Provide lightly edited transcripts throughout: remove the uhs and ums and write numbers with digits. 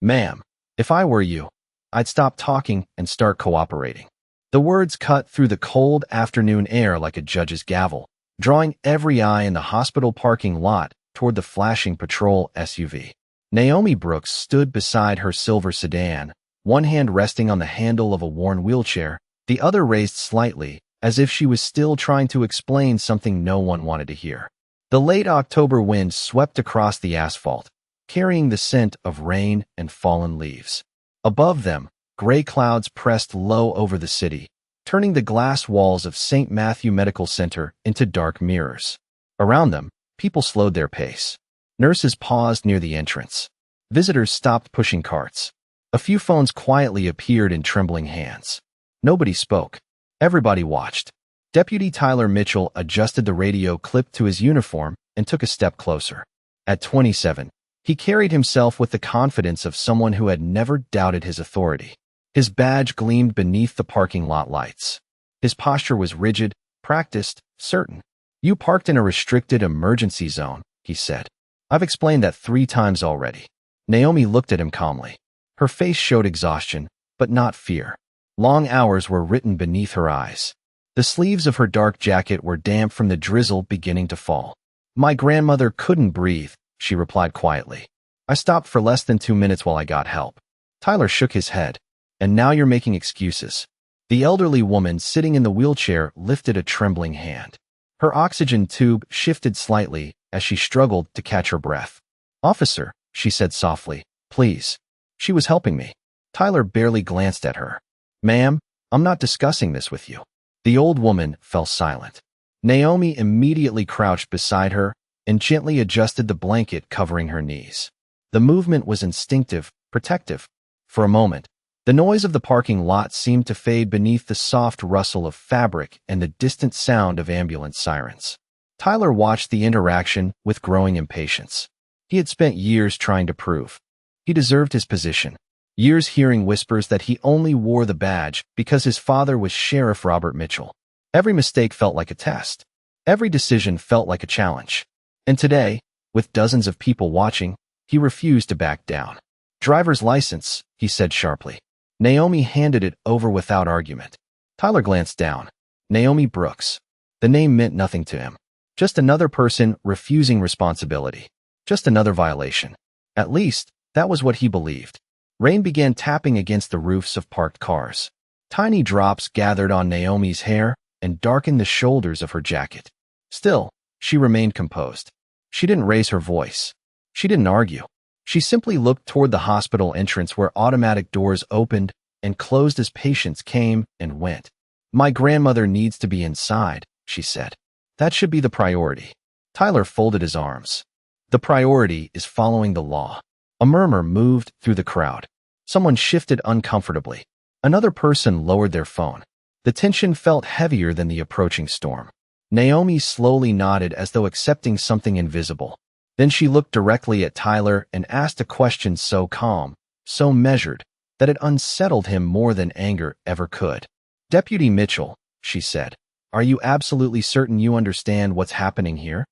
Ma'am, if I were you, I'd stop talking and start cooperating. The words cut through the cold afternoon air like a judge's gavel, drawing every eye in the hospital parking lot toward the flashing patrol SUV. Naomi Brooks stood beside her silver sedan, one hand resting on the handle of a worn wheelchair, the other raised slightly, as if she was still trying to explain something no one wanted to hear. The late October wind swept across the asphalt, carrying the scent of rain and fallen leaves. Above them, gray clouds pressed low over the city, turning the glass walls of St. Matthew Medical Center into dark mirrors. Around them, people slowed their pace. Nurses paused near the entrance. Visitors stopped pushing carts. A few phones quietly appeared in trembling hands. Nobody spoke. Everybody watched. Deputy Tyler Mitchell adjusted the radio clip to his uniform and took a step closer. At 27, he carried himself with the confidence of someone who had never doubted his authority. His badge gleamed beneath the parking lot lights. His posture was rigid, practiced, certain. "You parked in a restricted emergency zone," he said. "I've explained that 3 times already." Naomi looked at him calmly. Her face showed exhaustion, but not fear. Long hours were written beneath her eyes. The sleeves of her dark jacket were damp from the drizzle beginning to fall. "My grandmother couldn't breathe," she replied quietly. "I stopped for less than 2 minutes while I got help." Tyler shook his head. "And now you're making excuses." The elderly woman sitting in the wheelchair lifted a trembling hand. Her oxygen tube shifted slightly as she struggled to catch her breath. "Officer," she said softly, "please." She was helping me. Tyler barely glanced at her. "Ma'am, I'm not discussing this with you." The old woman fell silent. Naomi immediately crouched beside her and gently adjusted the blanket covering her knees. The movement was instinctive, protective. For a moment, the noise of the parking lot seemed to fade beneath the soft rustle of fabric and the distant sound of ambulance sirens. Tyler watched the interaction with growing impatience. He had spent years trying to prove he deserved his position, years hearing whispers that he only wore the badge because his father was Sheriff Robert Mitchell. Every mistake felt like a test. Every decision felt like a challenge. And today, with dozens of people watching, he refused to back down. "Driver's license," he said sharply. Naomi handed it over without argument. Tyler glanced down. Naomi Brooks. The name meant nothing to him. Just another person refusing responsibility. Just another violation. At least, that was what he believed. Rain began tapping against the roofs of parked cars. Tiny drops gathered on Naomi's hair and darkened the shoulders of her jacket. Still, she remained composed. She didn't raise her voice. She didn't argue. She simply looked toward the hospital entrance where automatic doors opened and closed as patients came and went. "My grandmother needs to be inside," she said. "That should be the priority." Tyler folded his arms. "The priority is following the law." A murmur moved through the crowd. Someone shifted uncomfortably. Another person lowered their phone. The tension felt heavier than the approaching storm. Naomi slowly nodded as though accepting something invisible. Then she looked directly at Tyler and asked a question so calm, so measured, that it unsettled him more than anger ever could. "Deputy Mitchell," she said, "are you absolutely certain you understand what's happening here?"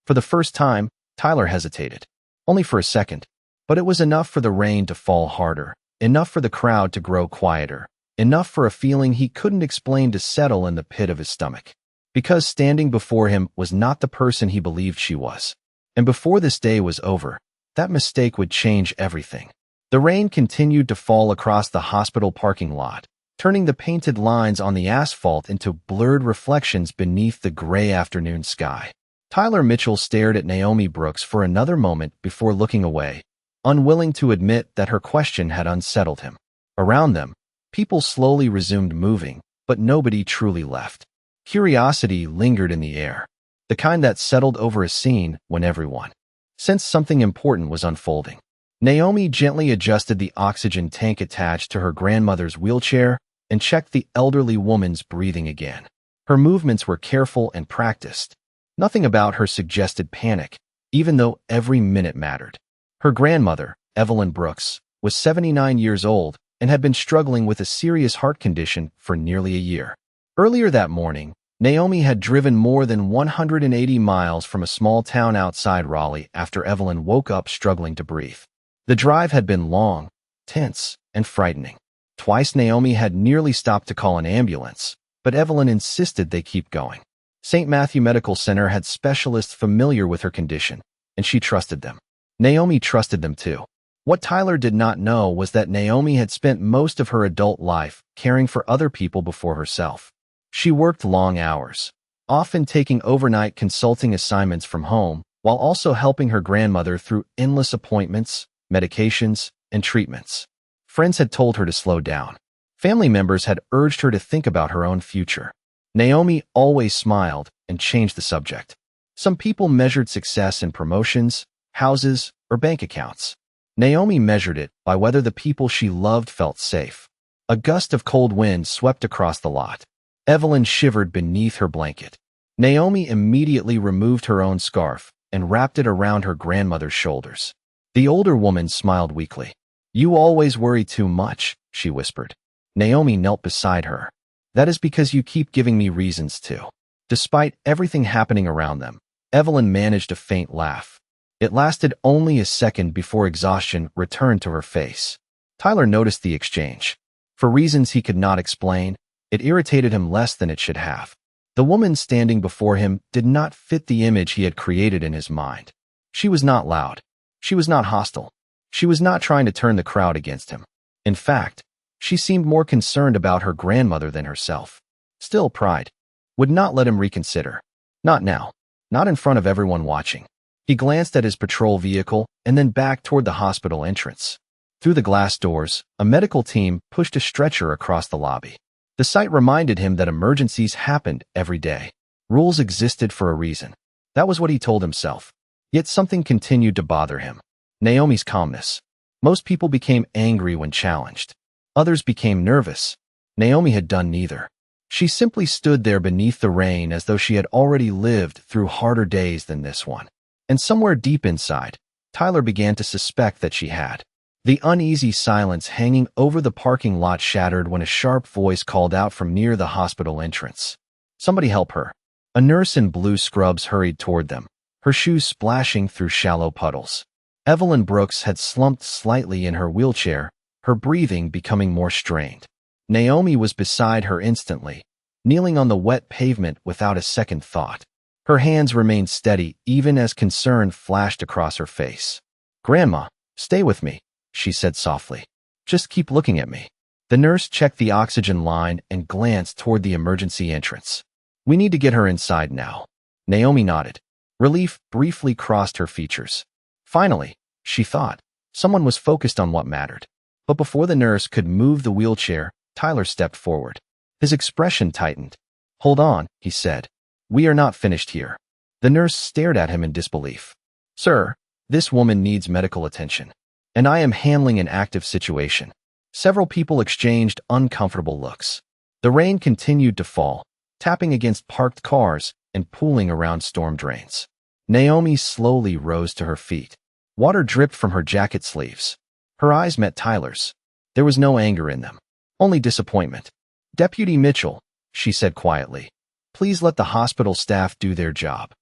For the first time, Tyler hesitated. Only for a second. But it was enough for the rain to fall harder, enough for the crowd to grow quieter, enough for a feeling he couldn't explain to settle in the pit of his stomach. Because standing before him was not the person he believed she was. And before this day was over, that mistake would change everything. The rain continued to fall across the hospital parking lot, turning the painted lines on the asphalt into blurred reflections beneath the gray afternoon sky. Tyler Mitchell stared at Naomi Brooks for another moment before looking away, unwilling to admit that her question had unsettled him. Around them, people slowly resumed moving, but nobody truly left. Curiosity lingered in the air, the kind that settled over a scene when everyone sensed something important was unfolding. Naomi gently adjusted the oxygen tank attached to her grandmother's wheelchair and checked the elderly woman's breathing again. Her movements were careful and practiced. Nothing about her suggested panic, even though every minute mattered. Her grandmother, Evelyn Brooks, was 79 years old and had been struggling with a serious heart condition for nearly a year. Earlier that morning, Naomi had driven more than 180 miles from a small town outside Raleigh after Evelyn woke up struggling to breathe. The drive had been long, tense, and frightening. Twice Naomi had nearly stopped to call an ambulance, but Evelyn insisted they keep going. St. Matthew Medical Center had specialists familiar with her condition, and she trusted them. Naomi trusted them too. What Tyler did not know was that Naomi had spent most of her adult life caring for other people before herself. She worked long hours, often taking overnight consulting assignments from home, while also helping her grandmother through endless appointments, medications, and treatments. Friends had told her to slow down. Family members had urged her to think about her own future. Naomi always smiled and changed the subject. Some people measured success in promotions, houses, or bank accounts. Naomi measured it by whether the people she loved felt safe. A gust of cold wind swept across the lot. Evelyn shivered beneath her blanket. Naomi immediately removed her own scarf and wrapped it around her grandmother's shoulders. The older woman smiled weakly. "You always worry too much," she whispered. Naomi knelt beside her. "That is because you keep giving me reasons to." Despite everything happening around them, Evelyn managed a faint laugh. It lasted only a second before exhaustion returned to her face. Tyler noticed the exchange. For reasons he could not explain, it irritated him less than it should have. The woman standing before him did not fit the image he had created in his mind. She was not loud. She was not hostile. She was not trying to turn the crowd against him. In fact, she seemed more concerned about her grandmother than herself. Still, pride would not let him reconsider. Not now. Not in front of everyone watching. He glanced at his patrol vehicle and then back toward the hospital entrance. Through the glass doors, a medical team pushed a stretcher across the lobby. The sight reminded him that emergencies happened every day. Rules existed for a reason. That was what he told himself. Yet something continued to bother him. Naomi's calmness. Most people became angry when challenged. Others became nervous. Naomi had done neither. She simply stood there beneath the rain as though she had already lived through harder days than this one. And somewhere deep inside, Tyler began to suspect that she had. The uneasy silence hanging over the parking lot shattered when a sharp voice called out from near the hospital entrance. "Somebody help her." A nurse in blue scrubs hurried toward them, her shoes splashing through shallow puddles. Evelyn Brooks had slumped slightly in her wheelchair, her breathing becoming more strained. Naomi was beside her instantly, kneeling on the wet pavement without a second thought. Her hands remained steady even as concern flashed across her face. "Grandma, stay with me," she said softly. "Just keep looking at me." The nurse checked the oxygen line and glanced toward the emergency entrance. "We need to get her inside now." Naomi nodded. Relief briefly crossed her features. Finally, she thought, someone was focused on what mattered. But before the nurse could move the wheelchair, Tyler stepped forward. His expression tightened. "Hold on," he said. "We are not finished here." The nurse stared at him in disbelief. "Sir, this woman needs medical attention, and I am handling an active situation." Several people exchanged uncomfortable looks. The rain continued to fall, tapping against parked cars and pooling around storm drains. Naomi slowly rose to her feet. Water dripped from her jacket sleeves. Her eyes met Tyler's. There was no anger in them, only disappointment. "Deputy Mitchell," she said quietly, "please let the hospital staff do their job."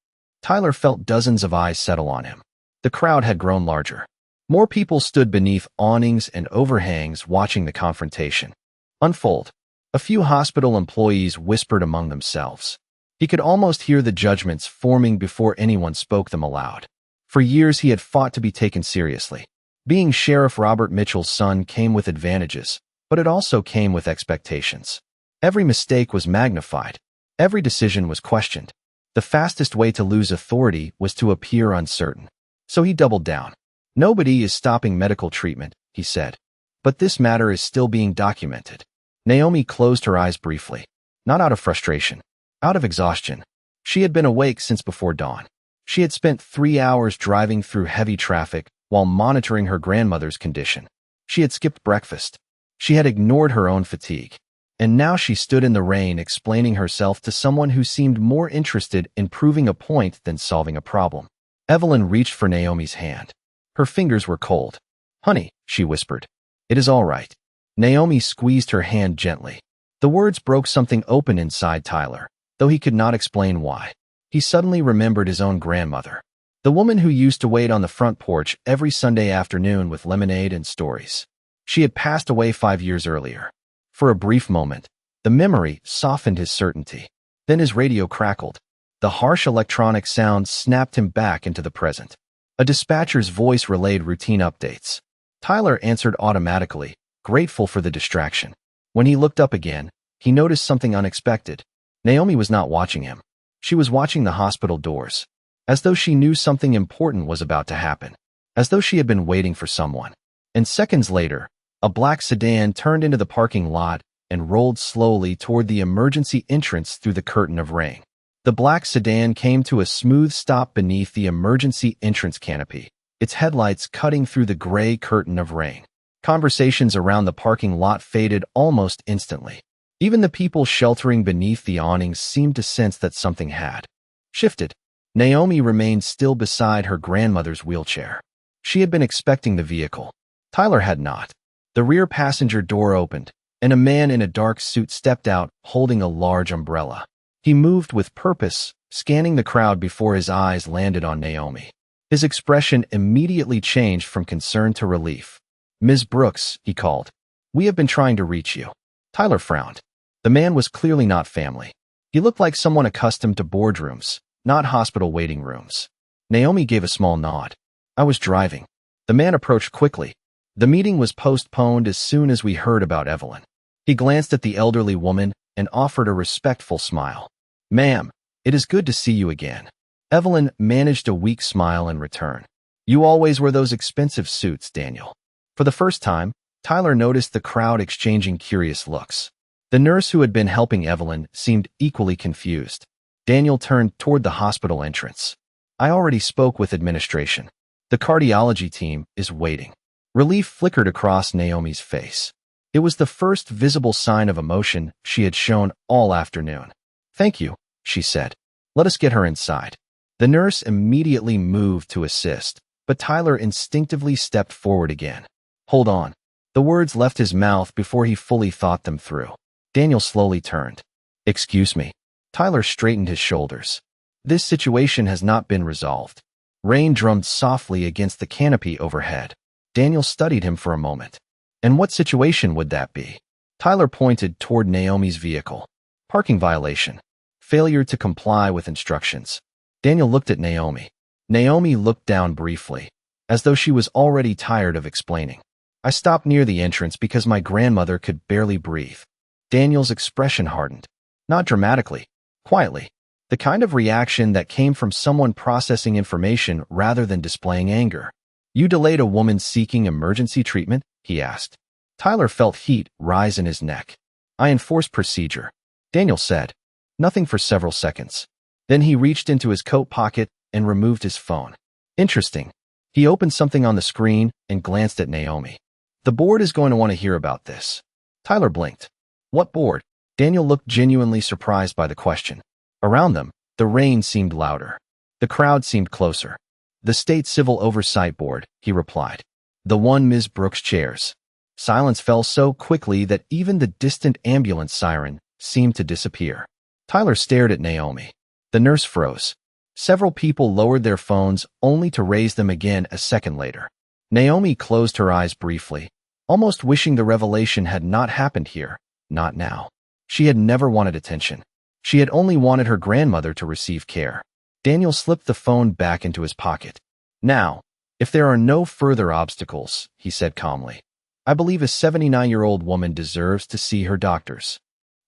Tyler felt dozens of eyes settle on him. The crowd had grown larger. More people stood beneath awnings and overhangs watching the confrontation unfold. A few hospital employees whispered among themselves. He could almost hear the judgments forming before anyone spoke them aloud. For years he had fought to be taken seriously. Being Sheriff Robert Mitchell's son came with advantages, but it also came with expectations. Every mistake was magnified. Every decision was questioned. The fastest way to lose authority was to appear uncertain. So he doubled down. "Nobody is stopping medical treatment," he said. "But this matter is still being documented." Naomi closed her eyes briefly. Not out of frustration, out of exhaustion. She had been awake since before dawn. She had spent 3 hours driving through heavy traffic while monitoring her grandmother's condition. She had skipped breakfast. She had ignored her own fatigue. And now she stood in the rain explaining herself to someone who seemed more interested in proving a point than solving a problem. Evelyn reached for Naomi's hand. Her fingers were cold. "Honey," she whispered. "It is all right." Naomi squeezed her hand gently. The words broke something open inside Tyler, though he could not explain why. He suddenly remembered his own grandmother, the woman who used to wait on the front porch every Sunday afternoon with lemonade and stories. She had passed away 5 years earlier. For a brief moment, the memory softened his certainty. Then his radio crackled. The harsh electronic sound snapped him back into the present. A dispatcher's voice relayed routine updates. Tyler answered automatically, grateful for the distraction. When he looked up again, he noticed something unexpected. Naomi was not watching him. She was watching the hospital doors, as though she knew something important was about to happen, as though she had been waiting for someone. And seconds later, a black sedan turned into the parking lot and rolled slowly toward the emergency entrance through the curtain of rain. The black sedan came to a smooth stop beneath the emergency entrance canopy, its headlights cutting through the gray curtain of rain. Conversations around the parking lot faded almost instantly. Even the people sheltering beneath the awnings seemed to sense that something had shifted. Naomi remained still beside her grandmother's wheelchair. She had been expecting the vehicle. Tyler had not. The rear passenger door opened, and a man in a dark suit stepped out, holding a large umbrella. He moved with purpose, scanning the crowd before his eyes landed on Naomi. His expression immediately changed from concern to relief. "Ms. Brooks," he called. "We have been trying to reach you." Tyler frowned. The man was clearly not family. He looked like someone accustomed to boardrooms, not hospital waiting rooms. Naomi gave a small nod. "I was driving." The man approached quickly. "The meeting was postponed as soon as we heard about Evelyn." He glanced at the elderly woman and offered a respectful smile. "Ma'am, it is good to see you again." Evelyn managed a weak smile in return. "You always wear those expensive suits, Daniel." For the first time, Tyler noticed the crowd exchanging curious looks. The nurse who had been helping Evelyn seemed equally confused. Daniel turned toward the hospital entrance. "I already spoke with administration. The cardiology team is waiting." Relief flickered across Naomi's face. It was the first visible sign of emotion she had shown all afternoon. "Thank you," she said. "Let us get her inside." The nurse immediately moved to assist, but Tyler instinctively stepped forward again. "Hold on." The words left his mouth before he fully thought them through. Daniel slowly turned. "Excuse me." Tyler straightened his shoulders. "This situation has not been resolved." Rain drummed softly against the canopy overhead. Daniel studied him for a moment. "And what situation would that be?" Tyler pointed toward Naomi's vehicle. "Parking violation. Failure to comply with instructions." Daniel looked at Naomi. Naomi looked down briefly, as though she was already tired of explaining. "I stopped near the entrance because my grandmother could barely breathe." Daniel's expression hardened. Not dramatically, quietly. The kind of reaction that came from someone processing information rather than displaying anger. "You delayed a woman seeking emergency treatment?" he asked. Tyler felt heat rise in his neck. "I enforced procedure," Daniel said. Nothing for several seconds. Then he reached into his coat pocket and removed his phone. "Interesting." He opened something on the screen and glanced at Naomi. "The board is going to want to hear about this." Tyler blinked. "What board?" Daniel looked genuinely surprised by the question. Around them, the rain seemed louder. The crowd seemed closer. "The State Civil Oversight Board," he replied. "The one Ms. Brooks chairs." Silence fell so quickly that even the distant ambulance siren seemed to disappear. Tyler stared at Naomi. The nurse froze. Several people lowered their phones only to raise them again a second later. Naomi closed her eyes briefly, almost wishing the revelation had not happened here, not now. She had never wanted attention. She had only wanted her grandmother to receive care. Daniel slipped the phone back into his pocket. "Now, if there are no further obstacles," he said calmly, "I believe a 79-year-old woman deserves to see her doctors."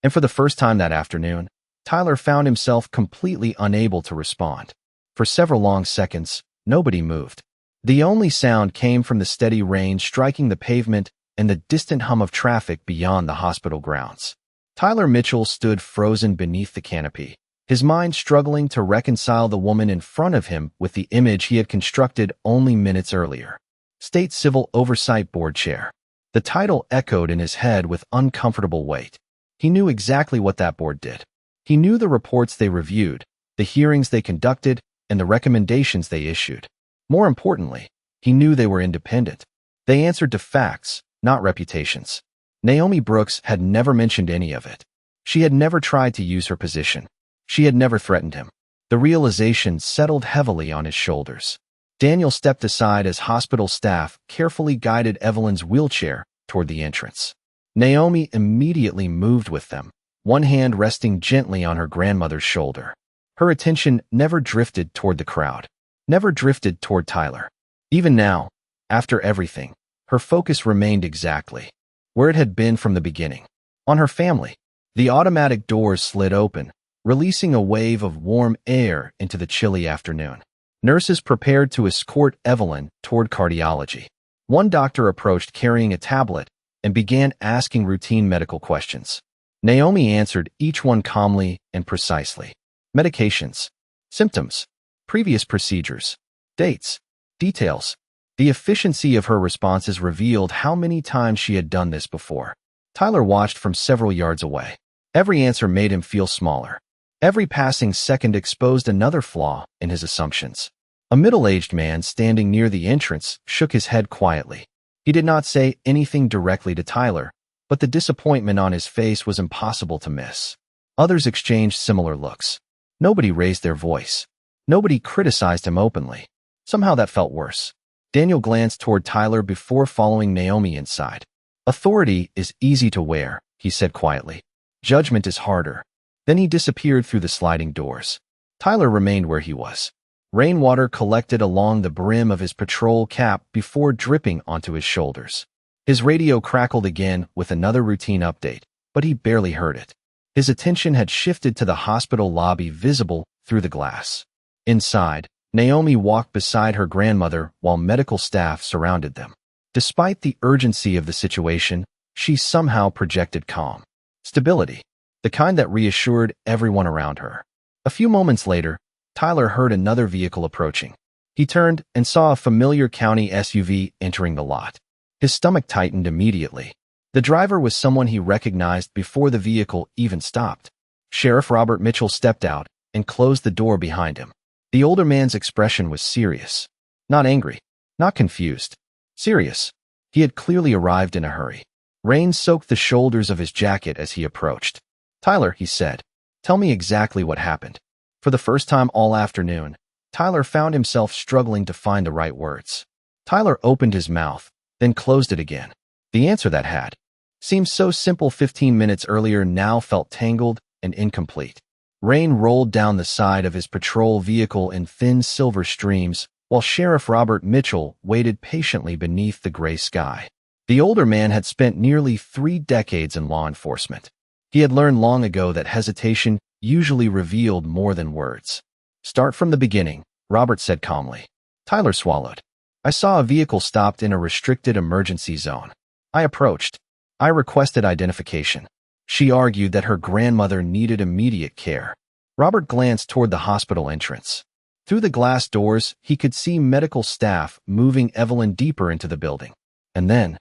And for the first time that afternoon, Tyler found himself completely unable to respond. For several long seconds, nobody moved. The only sound came from the steady rain striking the pavement and the distant hum of traffic beyond the hospital grounds. Tyler Mitchell stood frozen beneath the canopy, his mind struggling to reconcile the woman in front of him with the image he had constructed only minutes earlier. State Civil Oversight Board Chair. The title echoed in his head with uncomfortable weight. He knew exactly what that board did. He knew the reports they reviewed, the hearings they conducted, and the recommendations they issued. More importantly, he knew they were independent. They answered to facts, not reputations. Naomi Brooks had never mentioned any of it. She had never tried to use her position. She had never threatened him. The realization settled heavily on his shoulders. Daniel stepped aside as hospital staff carefully guided Evelyn's wheelchair toward the entrance. Naomi immediately moved with them, one hand resting gently on her grandmother's shoulder. Her attention never drifted toward the crowd, never drifted toward Tyler. Even now, after everything, her focus remained exactly where it had been from the beginning, on her family. The automatic doors slid open, releasing a wave of warm air into the chilly afternoon. Nurses prepared to escort Evelyn toward cardiology. One doctor approached carrying a tablet and began asking routine medical questions. Naomi answered each one calmly and precisely. Medications, symptoms, previous procedures, dates, details. The efficiency of her responses revealed how many times she had done this before. Tyler watched from several yards away. Every answer made him feel smaller. Every passing second exposed another flaw in his assumptions. A middle-aged man standing near the entrance shook his head quietly. He did not say anything directly to Tyler, but the disappointment on his face was impossible to miss. Others exchanged similar looks. Nobody raised their voice. Nobody criticized him openly. Somehow that felt worse. Daniel glanced toward Tyler before following Naomi inside. Authority is easy to wear, he said quietly. Judgment is harder. Then he disappeared through the sliding doors. Tyler remained where he was. Rainwater collected along the brim of his patrol cap before dripping onto his shoulders. His radio crackled again with another routine update, but he barely heard it. His attention had shifted to the hospital lobby visible through the glass. Inside, Naomi walked beside her grandmother while medical staff surrounded them. Despite the urgency of the situation, she somehow projected calm. Stability, the kind that reassured everyone around her. A few moments later, Tyler heard another vehicle approaching. He turned and saw a familiar county SUV entering the lot. His stomach tightened immediately. The driver was someone he recognized before the vehicle even stopped. Sheriff Robert Mitchell stepped out and closed the door behind him. The older man's expression was serious. Not angry, not confused. Serious. He had clearly arrived in a hurry. Rain soaked the shoulders of his jacket as he approached. Tyler, he said, tell me exactly what happened. For the first time all afternoon, Tyler found himself struggling to find the right words. Tyler opened his mouth, then closed it again. The answer that had seemed so simple 15 minutes earlier now felt tangled and incomplete. Rain rolled down the side of his patrol vehicle in thin silver streams, while Sheriff Robert Mitchell waited patiently beneath the gray sky. The older man had spent nearly 3 decades in law enforcement. He had learned long ago that hesitation usually revealed more than words. Start from the beginning, Robert said calmly. Tyler swallowed. I saw a vehicle stopped in a restricted emergency zone. I approached. I requested identification. She argued that her grandmother needed immediate care. Robert glanced toward the hospital entrance. Through the glass doors, he could see medical staff moving Evelyn deeper into the building. And then,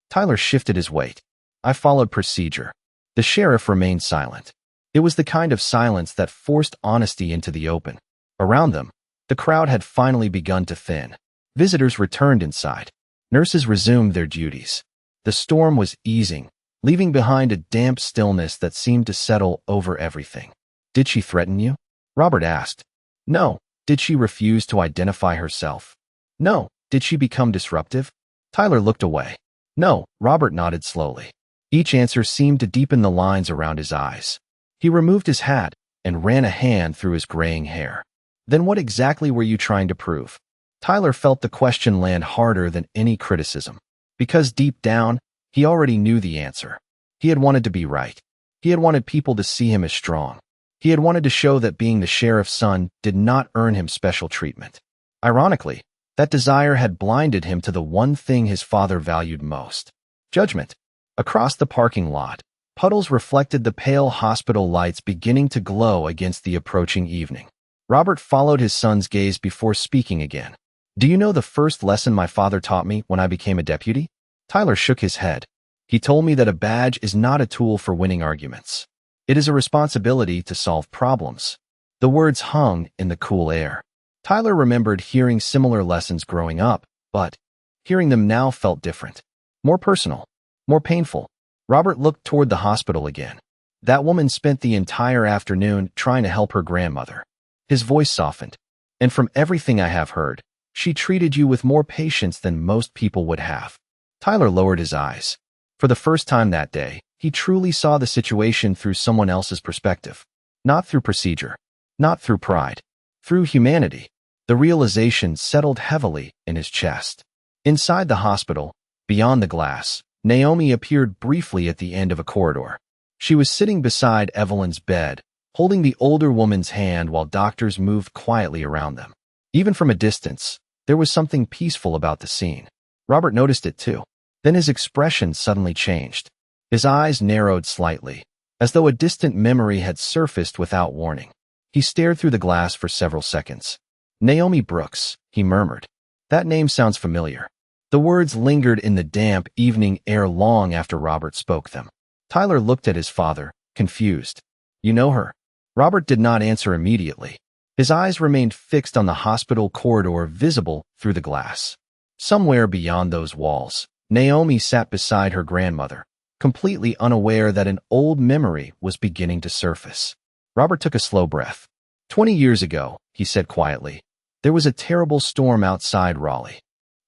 Tyler shifted his weight. I followed procedure. The sheriff remained silent. It was the kind of silence that forced honesty into the open. Around them, the crowd had finally begun to thin. Visitors returned inside. Nurses resumed their duties. The storm was easing, leaving behind a damp stillness that seemed to settle over everything. Did she threaten you? Robert asked. No. Did she refuse to identify herself? No. Did she become disruptive? Tyler looked away. No. Robert nodded slowly. Each answer seemed to deepen the lines around his eyes. He removed his hat and ran a hand through his graying hair. Then what exactly were you trying to prove? Tyler felt the question land harder than any criticism. Because deep down, he already knew the answer. He had wanted to be right. He had wanted people to see him as strong. He had wanted to show that being the sheriff's son did not earn him special treatment. Ironically, that desire had blinded him to the one thing his father valued most: judgment. Across the parking lot, puddles reflected the pale hospital lights beginning to glow against the approaching evening. Robert followed his son's gaze before speaking again. Do you know the first lesson my father taught me when I became a deputy? Tyler shook his head. He told me that a badge is not a tool for winning arguments. It is a responsibility to solve problems. The words hung in the cool air. Tyler remembered hearing similar lessons growing up, but hearing them now felt different. More personal. More painful. Robert looked toward the hospital again. That woman spent the entire afternoon trying to help her grandmother. His voice softened. And from everything I have heard, she treated you with more patience than most people would have. Tyler lowered his eyes. For the first time that day, he truly saw the situation through someone else's perspective. Not through procedure. Not through pride. Through humanity. The realization settled heavily in his chest. Inside the hospital, beyond the glass, Naomi appeared briefly at the end of a corridor. She was sitting beside Evelyn's bed, holding the older woman's hand while doctors moved quietly around them. Even from a distance, there was something peaceful about the scene. Robert noticed it too. Then his expression suddenly changed. His eyes narrowed slightly, as though a distant memory had surfaced without warning. He stared through the glass for several seconds. Naomi Brooks, he murmured. That name sounds familiar. The words lingered in the damp evening air long after Robert spoke them. Tyler looked at his father, confused. You know her? Robert did not answer immediately. His eyes remained fixed on the hospital corridor visible through the glass. Somewhere beyond those walls, Naomi sat beside her grandmother, completely unaware that an old memory was beginning to surface. Robert took a slow breath. 20 years ago, he said quietly, there was a terrible storm outside Raleigh.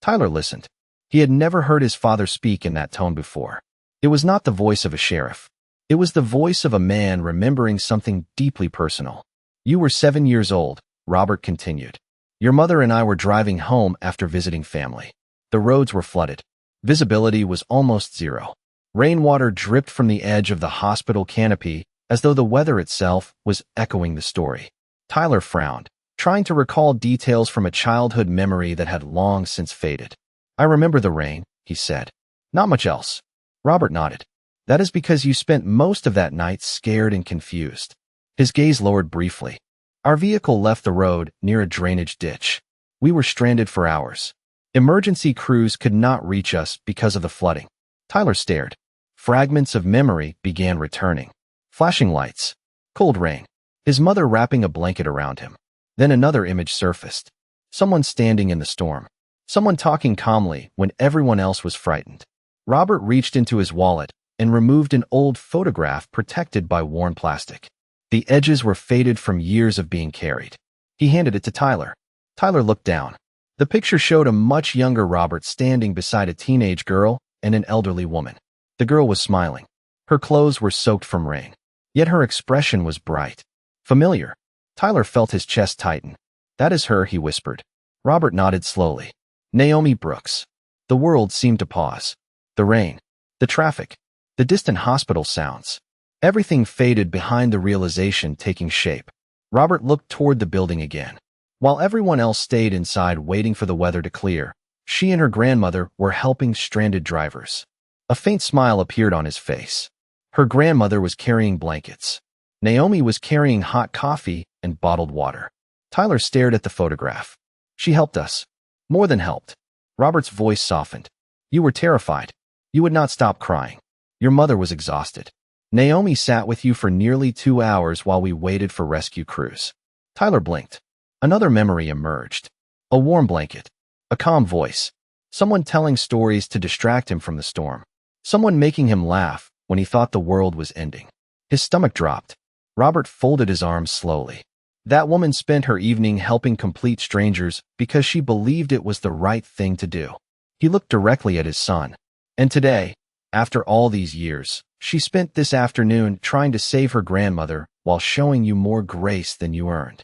Tyler listened. He had never heard his father speak in that tone before. It was not the voice of a sheriff. It was the voice of a man remembering something deeply personal. You were 7 years old, Robert continued. Your mother and I were driving home after visiting family. The roads were flooded. Visibility was almost zero. Rainwater dripped from the edge of the hospital canopy as though the weather itself was echoing the story. Tyler frowned, trying to recall details from a childhood memory that had long since faded. I remember the rain, he said. Not much else. Robert nodded. That is because you spent most of that night scared and confused. His gaze lowered briefly. Our vehicle left the road near a drainage ditch. We were stranded for hours. Emergency crews could not reach us because of the flooding. Tyler stared. Fragments of memory began returning. Flashing lights. Cold rain. His mother wrapping a blanket around him. Then another image surfaced. Someone standing in the storm. Someone talking calmly when everyone else was frightened. Robert reached into his wallet and removed an old photograph protected by worn plastic. The edges were faded from years of being carried. He handed it to Tyler. Tyler looked down. The picture showed a much younger Robert standing beside a teenage girl and an elderly woman. The girl was smiling. Her clothes were soaked from rain. Yet her expression was bright. Familiar. Tyler felt his chest tighten. That is her, he whispered. Robert nodded slowly. Naomi Brooks. The world seemed to pause. The rain. The traffic. The distant hospital sounds. Everything faded behind the realization taking shape. Robert looked toward the building again. While everyone else stayed inside waiting for the weather to clear, she and her grandmother were helping stranded drivers. A faint smile appeared on his face. Her grandmother was carrying blankets. Naomi was carrying hot coffee and bottled water. Tyler stared at the photograph. She helped us. More than helped. Robert's voice softened. You were terrified. You would not stop crying. Your mother was exhausted. Naomi sat with you for nearly 2 hours while we waited for rescue crews. Tyler blinked. Another memory emerged. A warm blanket. A calm voice. Someone telling stories to distract him from the storm. Someone making him laugh when he thought the world was ending. His stomach dropped. Robert folded his arms slowly. That woman spent her evening helping complete strangers because she believed it was the right thing to do. He looked directly at his son. And today, after all these years, she spent this afternoon trying to save her grandmother while showing you more grace than you earned.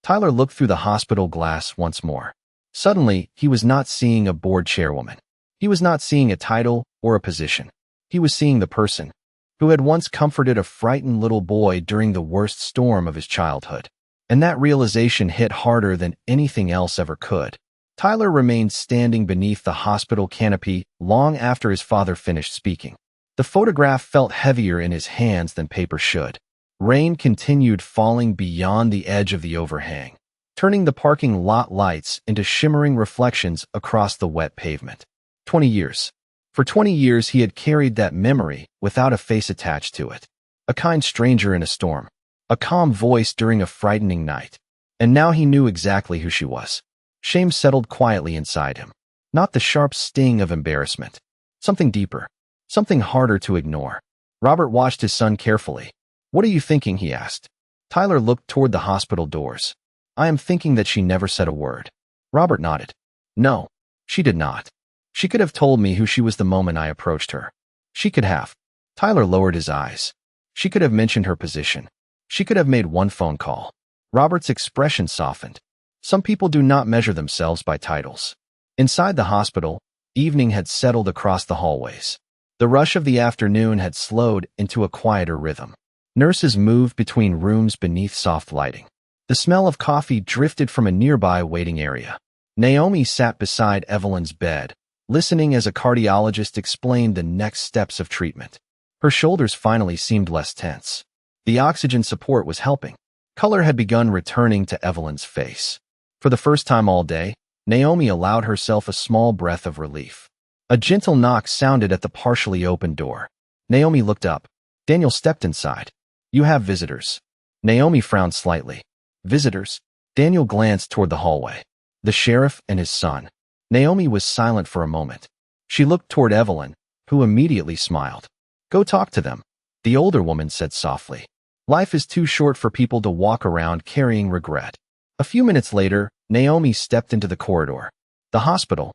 Tyler looked through the hospital glass once more. Suddenly, he was not seeing a bored chairwoman. He was not seeing a title or a position. He was seeing the person who had once comforted a frightened little boy during the worst storm of his childhood. And that realization hit harder than anything else ever could. Tyler remained standing beneath the hospital canopy long after his father finished speaking. The photograph felt heavier in his hands than paper should. Rain continued falling beyond the edge of the overhang, turning the parking lot lights into shimmering reflections across the wet pavement. 20 years. For 20 years he had carried that memory without a face attached to it. A kind stranger in a storm. A calm voice during a frightening night. And now he knew exactly who she was. Shame settled quietly inside him. Not the sharp sting of embarrassment. Something deeper. Something harder to ignore. Robert watched his son carefully. What are you thinking? He asked. Tyler looked toward the hospital doors. I am thinking that she never said a word. Robert nodded. No, she did not. She could have told me who she was the moment I approached her. She could have. Tyler lowered his eyes. She could have mentioned her position. She could have made one phone call. Robert's expression softened. Some people do not measure themselves by titles. Inside the hospital, evening had settled across the hallways. The rush of the afternoon had slowed into a quieter rhythm. Nurses moved between rooms beneath soft lighting. The smell of coffee drifted from a nearby waiting area. Naomi sat beside Evelyn's bed, listening as a cardiologist explained the next steps of treatment. Her shoulders finally seemed less tense. The oxygen support was helping. Color had begun returning to Evelyn's face. For the first time all day, Naomi allowed herself a small breath of relief. A gentle knock sounded at the partially open door. Naomi looked up. Daniel stepped inside. "You have visitors." Naomi frowned slightly. "Visitors?" Daniel glanced toward the hallway. The sheriff and his son. Naomi was silent for a moment. She looked toward Evelyn, who immediately smiled. "Go talk to them," the older woman said softly. "Life is too short for people to walk around carrying regret." A few minutes later, Naomi stepped into the corridor. The hospital.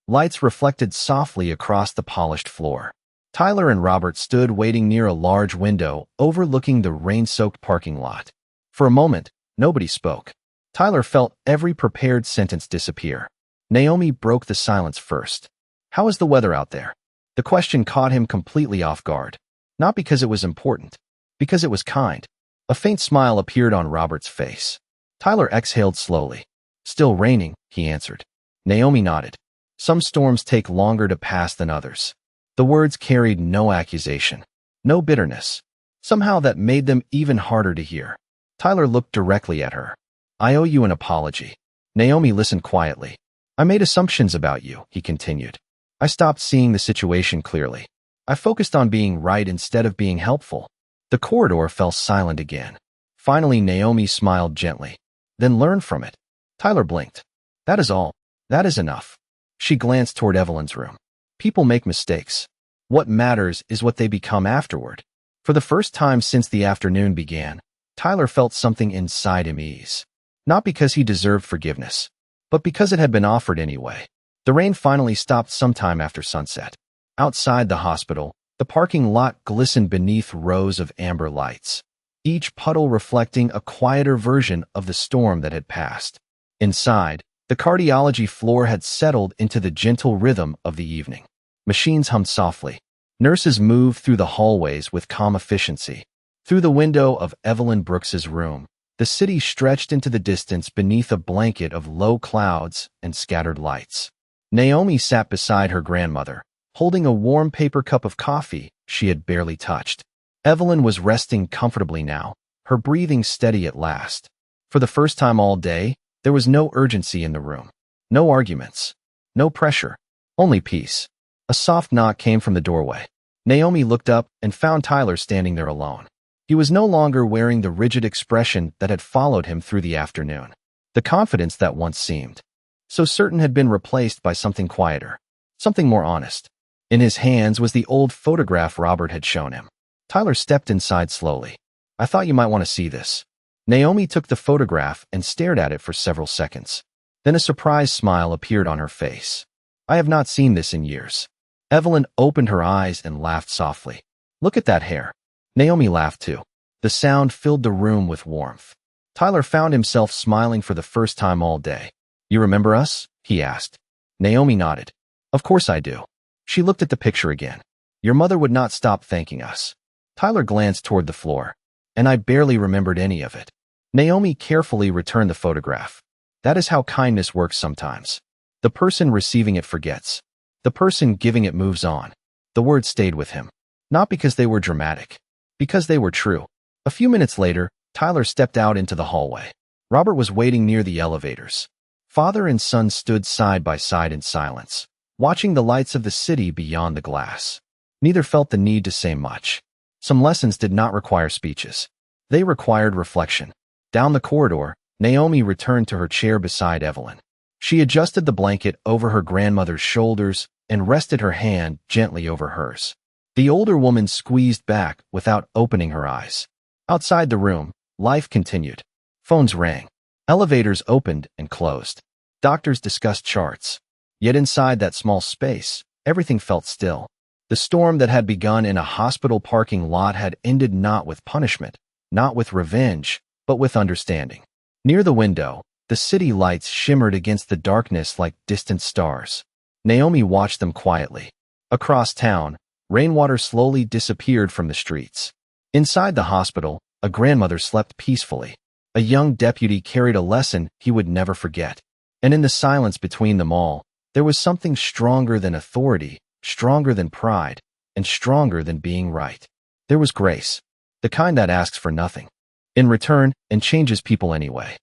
Lights reflected softly across the polished floor. Tyler and Robert stood waiting near a large window overlooking the rain-soaked parking lot. For a moment, nobody spoke. Tyler felt every prepared sentence disappear. Naomi broke the silence first. "How is the weather out there?" The question caught him completely off guard. Not because it was important, because it was kind. A faint smile appeared on Robert's face. Tyler exhaled slowly. "Still raining," he answered. Naomi nodded. "Some storms take longer to pass than others." The words carried no accusation, no bitterness. Somehow that made them even harder to hear. Tyler looked directly at her. "I owe you an apology." Naomi listened quietly. "I made assumptions about you," he continued. "I stopped seeing the situation clearly. I focused on being right instead of being helpful." The corridor fell silent again. Finally, Naomi smiled gently. "Then learn from it." Tyler blinked. "That is all. That is enough." She glanced toward Evelyn's room. "People make mistakes. What matters is what they become afterward." For the first time since the afternoon began, Tyler felt something inside him ease. Not because he deserved forgiveness, but because it had been offered anyway. The rain finally stopped sometime after sunset. Outside the hospital, the parking lot glistened beneath rows of amber lights, each puddle reflecting a quieter version of the storm that had passed. Inside, the cardiology floor had settled into the gentle rhythm of the evening. Machines hummed softly. Nurses moved through the hallways with calm efficiency. Through the window of Evelyn Brooks's room, the city stretched into the distance beneath a blanket of low clouds and scattered lights. Naomi sat beside her grandmother, holding a warm paper cup of coffee she had barely touched. Evelyn was resting comfortably now, her breathing steady at last. For the first time all day, there was no urgency in the room. No arguments. No pressure. Only peace. A soft knock came from the doorway. Naomi looked up and found Tyler standing there alone. He was no longer wearing the rigid expression that had followed him through the afternoon. The confidence that once seemed so certain had been replaced by something quieter, something more honest. In his hands was the old photograph Robert had shown him. Tyler stepped inside slowly. "I thought you might want to see this." Naomi took the photograph and stared at it for several seconds. Then a surprised smile appeared on her face. "I have not seen this in years." Evelyn opened her eyes and laughed softly. "Look at that hair." Naomi laughed too. The sound filled the room with warmth. Tyler found himself smiling for the first time all day. "You remember us?" he asked. Naomi nodded. "Of course I do." She looked at the picture again. "Your mother would not stop thanking us." Tyler glanced toward the floor. "And I barely remembered any of it." Naomi carefully returned the photograph. "That is how kindness works sometimes. The person receiving it forgets. The person giving it moves on." The words stayed with him. Not because they were dramatic. Because they were true. A few minutes later, Tyler stepped out into the hallway. Robert was waiting near the elevators. Father and son stood side by side in silence, watching the lights of the city beyond the glass. Neither felt the need to say much. Some lessons did not require speeches. They required reflection. Down the corridor, Naomi returned to her chair beside Evelyn. She adjusted the blanket over her grandmother's shoulders and rested her hand gently over hers. The older woman squeezed back without opening her eyes. Outside the room, life continued. Phones rang. Elevators opened and closed. Doctors discussed charts. Yet inside that small space, everything felt still. The storm that had begun in a hospital parking lot had ended not with punishment, not with revenge, but with understanding. Near the window, the city lights shimmered against the darkness like distant stars. Naomi watched them quietly. Across town, rainwater slowly disappeared from the streets. Inside the hospital, a grandmother slept peacefully. A young deputy carried a lesson he would never forget. And in the silence between them all, there was something stronger than authority, stronger than pride, and stronger than being right. There was grace, the kind that asks for nothing in return and changes people anyway.